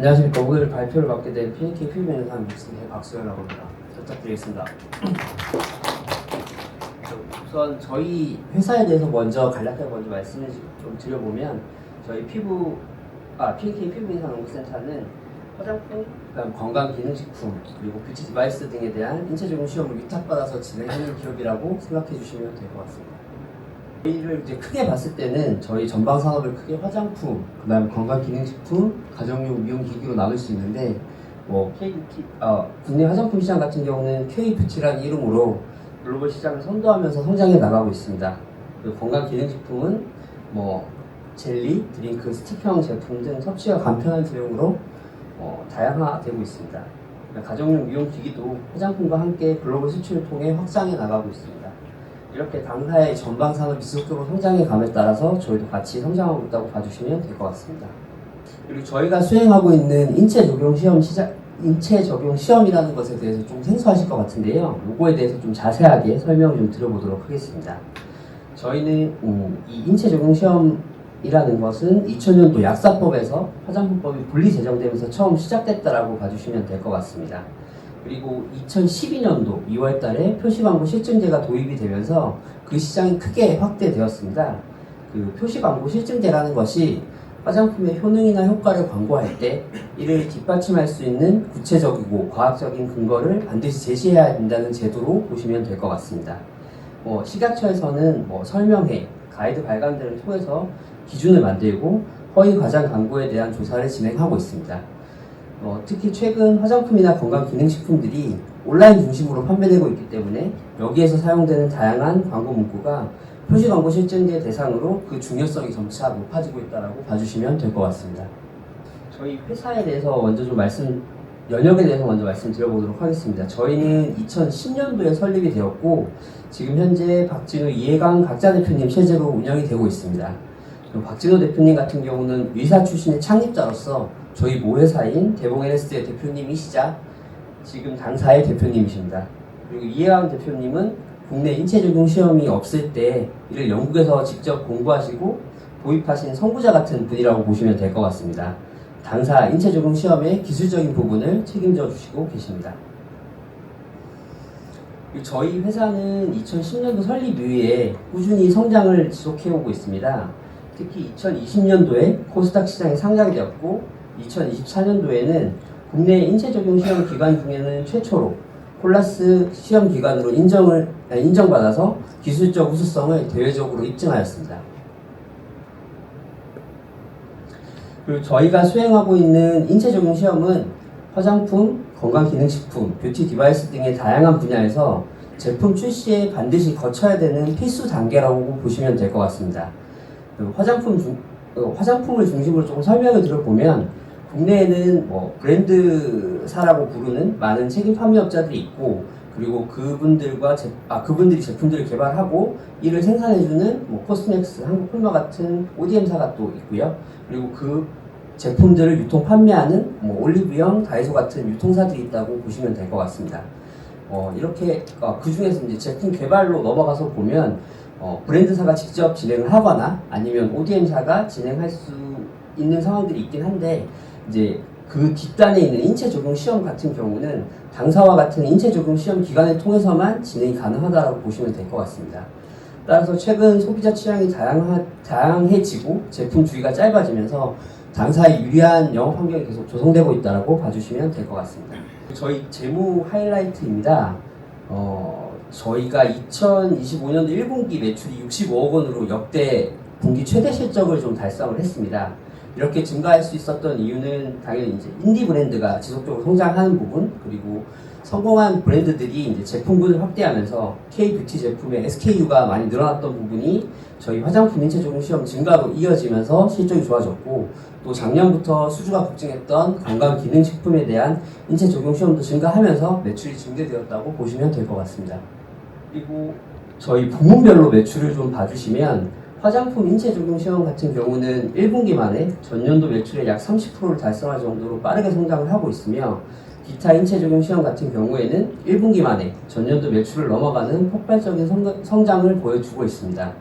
안녕하십니까. 오늘 발표를 맡게 된 PNK 필름연산 목수의 박수현이라고 합니다. 부탁드리겠습니다. 우선 저희 회사에 대해서 간략하게 먼저 말씀을 좀 드려보면, 저희 PNK 필름연산연구센터는 화장품, 그다음 건강기능식품, 그리고 뷰티 디바이스 등에 대한 인체 적용 시험을 위탁받아서 진행하는 기업이라고 생각해 주시면 될 것 같습니다. 저희를 이제 크게 봤을 때는 저희 전방 산업을 크게 화장품, 그다음 건강기능식품, 가정용 미용기기로 나눌 수 있는데, 국내 화장품 시장 같은 경우는 K뷰티라는 이름으로 글로벌 시장을 선도하면서 성장해 나가고 있습니다. 그리고 건강기능식품은 젤리, 드링크, 스틱형 제품 등 섭취가 간편한 제형으로 다양화되고 있습니다. 가정용 미용기기도 화장품과 함께 글로벌 수출을 통해 확장해 나가고 있습니다. 이렇게 당사의 전방 산업이 지속적으로 성장해 감에 따라서 저희도 같이 성장하고 있다고 봐주시면 될 것 같습니다. 그리고 저희가 수행하고 있는 인체 적용 시험이라는 것에 대해서 좀 생소하실 것 같은데요. 요거에 대해서 좀 자세하게 설명을 좀 드려보도록 하겠습니다. 저희는 이 인체 적용 시험이라는 것은 2000년도 약사법에서 화장품법이 분리 제정되면서 처음 시작됐다라고 봐주시면 될 것 같습니다. 그리고 2012년도 2월 달에 표시광고 실증제가 도입이 되면서 그 시장이 크게 확대되었습니다. 그 표시광고 실증제라는 것이 화장품의 효능이나 효과를 광고할 때 이를 뒷받침할 수 있는 구체적이고 과학적인 근거를 반드시 제시해야 된다는 제도로 보시면 될 것 같습니다. 식약처에서는 설명회, 가이드 발간 등을 통해서 기준을 만들고 허위 과장 광고에 대한 조사를 진행하고 있습니다. 특히 최근 화장품이나 건강기능식품들이 온라인 중심으로 판매되고 있기 때문에 여기에서 사용되는 다양한 광고 문구가 표시광고 실증제 대상으로 그 중요성이 점차 높아지고 있다고 봐주시면 될 것 같습니다. 저희 회사에 대해서 연역에 대해서 먼저 말씀드려보도록 하겠습니다. 저희는 2010년도에 설립이 되었고, 지금 현재 박진우, 이해강 각자 대표님 체제로 운영이 되고 있습니다. 박진우 대표님 같은 경우는 의사 출신의 창립자로서 저희 모회사인 대봉 NS의 대표님이시자 지금 당사의 대표님이십니다. 그리고 이해강 대표님은 국내 인체 적용 시험이 없을 때 이를 영국에서 직접 공부하시고 도입하신 선구자 같은 분이라고 보시면 될 것 같습니다. 당사 인체 적용 시험의 기술적인 부분을 책임져 주시고 계십니다. 저희 회사는 2010년도 설립 이후에 꾸준히 성장을 지속해오고 있습니다. 특히 2020년도에 코스닥 시장에 상장되었고, 2024년도에는 국내 인체 적용 시험 기관 중에는 최초로 콜라스 시험 기관으로 인정받아서 기술적 우수성을 대외적으로 입증하였습니다. 그리고 저희가 수행하고 있는 인체 적용 시험은 화장품, 건강기능식품, 뷰티 디바이스 등의 다양한 분야에서 제품 출시에 반드시 거쳐야 되는 필수 단계라고 보시면 될 것 같습니다. 화장품을 중심으로 조금 설명을 드려보면, 국내에는 브랜드사라고 부르는 많은 책임 판매업자들이 있고, 그리고 그분들이 제품들을 개발하고 이를 생산해주는 코스맥스, 한국폴마 같은 ODM사가 또 있고요. 그리고 그 제품들을 유통 판매하는 올리브영, 다이소 같은 유통사들이 있다고 보시면 될 것 같습니다. 이렇게 그 중에서 이제 제품 개발로 넘어가서 보면 브랜드사가 직접 진행을 하거나 아니면 ODM사가 진행할 수 있는 상황들이 있긴 한데, 이제 그 뒷단에 있는 인체 적용 시험 같은 경우는 당사와 같은 인체 적용 시험 기관을 통해서만 진행이 가능하다고 보시면 될 것 같습니다. 따라서 최근 소비자 취향이 다양해지고 제품 주기가 짧아지면서 당사의 유리한 영업 환경이 계속 조성되고 있다고 봐주시면 될 것 같습니다. 저희 재무 하이라이트입니다. 저희가 2025년도 1분기 매출이 65억 원으로 역대 분기 최대 실적을 좀 달성을 했습니다. 이렇게 증가할 수 있었던 이유는 당연히 이제 인디 브랜드가 지속적으로 성장하는 부분, 그리고 성공한 브랜드들이 이제 제품군을 확대하면서 K-뷰티 제품의 SKU가 많이 늘어났던 부분이 저희 화장품 인체 적용 시험 증가로 이어지면서 실적이 좋아졌고, 또 작년부터 수주가 급증했던 건강기능식품에 대한 인체 적용 시험도 증가하면서 매출이 증대되었다고 보시면 될 것 같습니다. 그리고 저희 부문별로 매출을 좀 봐주시면, 화장품 인체 적용 시험 같은 경우는 1분기 만에 전년도 매출의 약 30%를 달성할 정도로 빠르게 성장을 하고 있으며, 기타 인체 적용 시험 같은 경우에는 1분기 만에 전년도 매출을 넘어가는 폭발적인 성장을 보여주고 있습니다.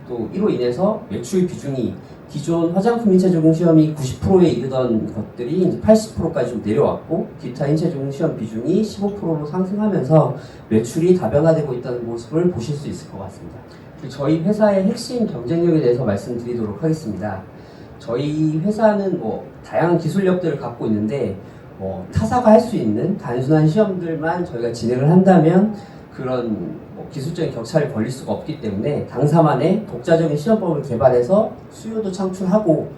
또 이로 인해서 매출 비중이 기존 화장품 인체 적용 시험이 90%에 이르던 것들이 이제 80%까지 좀 내려왔고, 기타 인체 적용 시험 비중이 15%로 상승하면서 매출이 다변화되고 있다는 모습을 보실 수 있을 것 같습니다. 저희 회사의 핵심 경쟁력에 대해서 말씀드리도록 하겠습니다. 저희 회사는 다양한 기술력들을 갖고 있는데, 타사가 할 수 있는 단순한 시험들만 저희가 진행을 한다면 그런 기술적인 격차를 벌릴 수가 없기 때문에 당사만의 독자적인 시험법을 개발해서 수요도 창출하고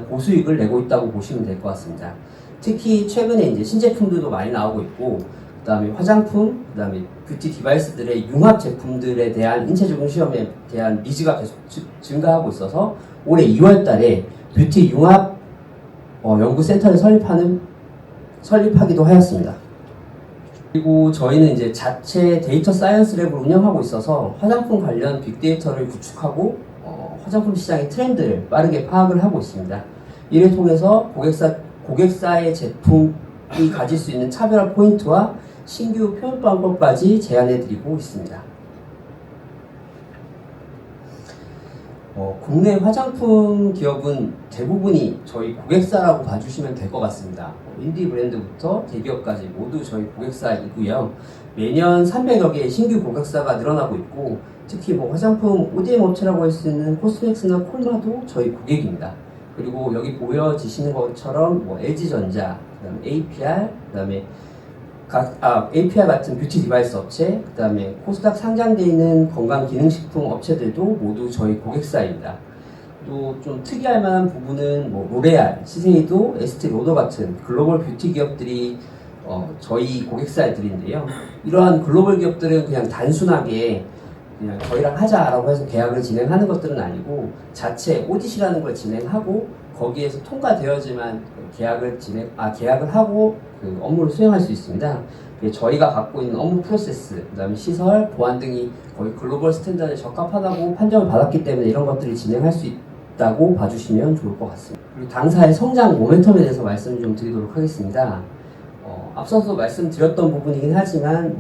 고수익을 내고 있다고 보시면 될 것 같습니다. 특히 최근에 이제 신제품들도 많이 나오고 있고, 그 다음에 화장품, 그 다음에 뷰티 디바이스들의 융합 제품들에 대한 인체 적용 시험에 대한 니즈가 계속 증가하고 있어서 올해 2월 달에 뷰티 융합 연구센터를 설립하기도 하였습니다. 그리고 저희는 이제 자체 데이터 사이언스 랩을 운영하고 있어서 화장품 관련 빅데이터를 구축하고 화장품 시장의 트렌드를 빠르게 파악을 하고 있습니다. 이를 통해서 고객사의 제품이 가질 수 있는 차별화 포인트와 신규 표현 방법까지 제안해드리고 있습니다. 국내 화장품 기업은 대부분이 저희 고객사라고 봐주시면 될 것 같습니다. 인디 브랜드부터 대기업까지 모두 저희 고객사이고요. 매년 300여 개의 신규 고객사가 늘어나고 있고, 특히 화장품 ODM 업체라고 할 수 있는 코스맥스나 콜마도 저희 고객입니다. 그리고 여기 보여지시는 것처럼 LG전자, 그다음에 APR, 그다음에 APR 같은 뷰티 디바이스 업체, 그 다음에 코스닥 상장되어 있는 건강기능식품 업체들도 모두 저희 고객사입니다. 또 좀 특이할 만한 부분은 로레알, 시세이도, 에스티로더 같은 글로벌 뷰티 기업들이 저희 고객사들인데요. 이러한 글로벌 기업들은 그냥 단순하게 그냥 저희랑 하자라고 해서 계약을 진행하는 것들은 아니고, 자체 오디시라는 걸 진행하고 거기에서 통과되어야지만 계약을 하고 그 업무를 수행할 수 있습니다. 저희가 갖고 있는 업무 프로세스, 그 다음에 시설, 보안 등이 거의 글로벌 스탠다드에 적합하다고 판정을 받았기 때문에 이런 것들을 진행할 수 있다고 봐주시면 좋을 것 같습니다. 그리고 당사의 성장 모멘텀에 대해서 말씀을 좀 드리도록 하겠습니다. 앞서서 말씀드렸던 부분이긴 하지만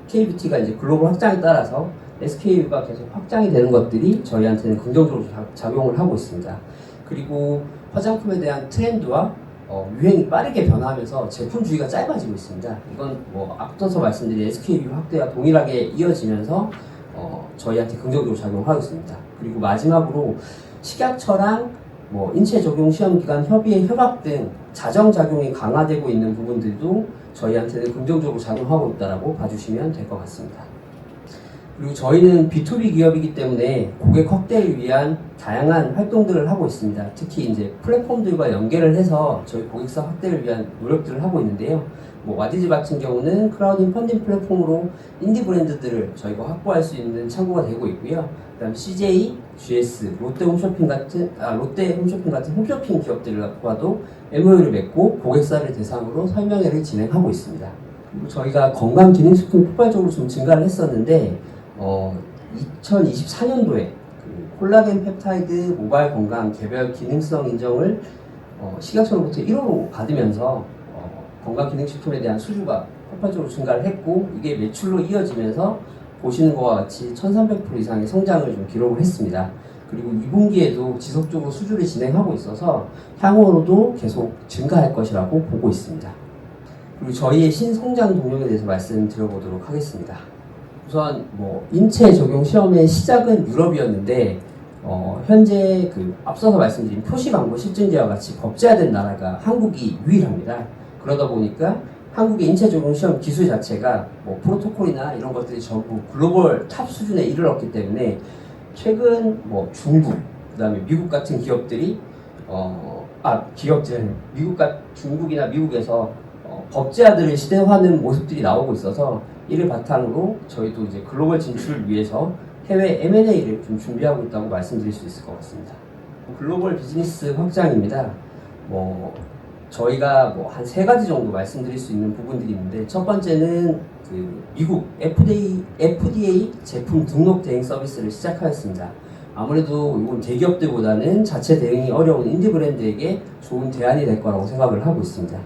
K뷰티가 이제 글로벌 확장에 따라서 SKU가 계속 확장이 되는 것들이 저희한테는 긍정적으로 작용을 하고 있습니다. 그리고 화장품에 대한 트렌드와 유행이 빠르게 변화하면서 제품주의가 짧아지고 있습니다. 이건 앞서서 말씀드린 SKU 확대와 동일하게 이어지면서 저희한테 긍정적으로 작용하고 있습니다. 그리고 마지막으로 식약처랑 인체 적용 시험 기관 협의회 협약 등 자정작용이 강화되고 있는 부분들도 저희한테는 긍정적으로 작용하고 있다고 봐주시면 될 것 같습니다. 그리고 저희는 B2B 기업이기 때문에 고객 확대를 위한 다양한 활동들을 하고 있습니다. 특히 이제 플랫폼들과 연계를 해서 저희 고객사 확대를 위한 노력들을 하고 있는데요. 와디즈 같은 경우는 크라우딩 펀딩 플랫폼으로 인디 브랜드들을 저희가 확보할 수 있는 창구가 되고 있고요. 그다음 CJ, GS, 롯데 홈쇼핑 같은 홈쇼핑 기업들과도 MOU를 맺고 고객사를 대상으로 설명회를 진행하고 있습니다. 그리고 저희가 건강기능식품이 폭발적으로 좀 증가를 했었는데 2024년도에 콜라겐 펩타이드 모바일 건강 개별 기능성 인정을 식약처로부터 1호로 받으면서 건강기능식품에 대한 수주가 폭발적으로 증가를 했고, 이게 매출로 이어지면서 보시는 것과 같이 1300% 이상의 성장을 좀 기록을 했습니다. 그리고 2분기에도 지속적으로 수주를 진행하고 있어서 향후로도 계속 증가할 것이라고 보고 있습니다. 그리고 저희의 신성장 동력에 대해서 말씀드려보도록 하겠습니다. 우선 인체 적용 시험의 시작은 유럽이었는데 현재 앞서서 말씀드린 표시 광고 실증제와 같이 법제화된 나라가 한국이 유일합니다. 그러다 보니까 한국의 인체 적용 시험 기술 자체가 프로토콜이나 이런 것들이 전부 글로벌 탑 수준에 이르렀기 때문에 최근 중국, 그다음에 미국 같은 기업들이 중국이나 미국에서 법제화들을 시대화하는 모습들이 나오고 있어서 이를 바탕으로 저희도 이제 글로벌 진출을 위해서 해외 M&A를 좀 준비하고 있다고 말씀드릴 수 있을 것 같습니다. 글로벌 비즈니스 확장입니다. 저희가 한 3가지 정도 말씀드릴 수 있는 부분들이 있는데, 첫 번째는 미국 FDA 제품 등록 대행 서비스를 시작하였습니다. 아무래도 이건 대기업들보다는 자체 대응이 어려운 인디 브랜드에게 좋은 대안이 될 거라고 생각을 하고 있습니다.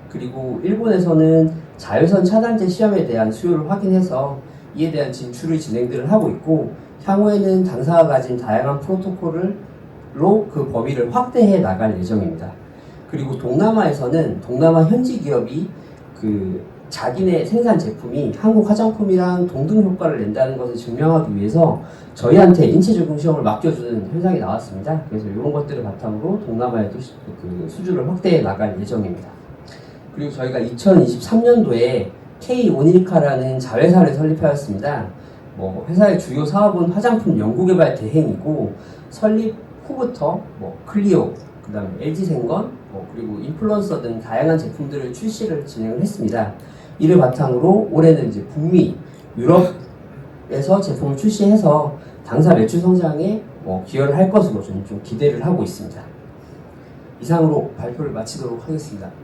그리고 일본에서는 자외선 차단제 시험에 대한 수요를 확인해서 이에 대한 진출을 진행들을 하고 있고, 향후에는 당사가 가진 다양한 프로토콜을 그 범위를 확대해 나갈 예정입니다. 그리고 동남아에서는 동남아 현지 기업이 그 자기네 생산 제품이 한국 화장품이랑 동등 효과를 낸다는 것을 증명하기 위해서 저희한테 인체 적용 시험을 맡겨주는 현상이 나왔습니다. 그래서 이런 것들을 바탕으로 동남아에도 그 수주를 확대해 나갈 예정입니다. 그리고 저희가 2023년도에 K-오니카라는 자회사를 설립하였습니다. 회사의 주요 사업은 화장품 연구개발 대행이고 설립 후부터 클리오, 그다음에 LG생건, 그리고 인플루언서 등 다양한 제품들을 출시를 진행을 했습니다. 이를 바탕으로 올해는 이제 북미, 유럽에서 제품을 출시해서 당사 매출 성장에 기여를 할 것으로 저는 좀 기대를 하고 있습니다. 이상으로 발표를 마치도록 하겠습니다.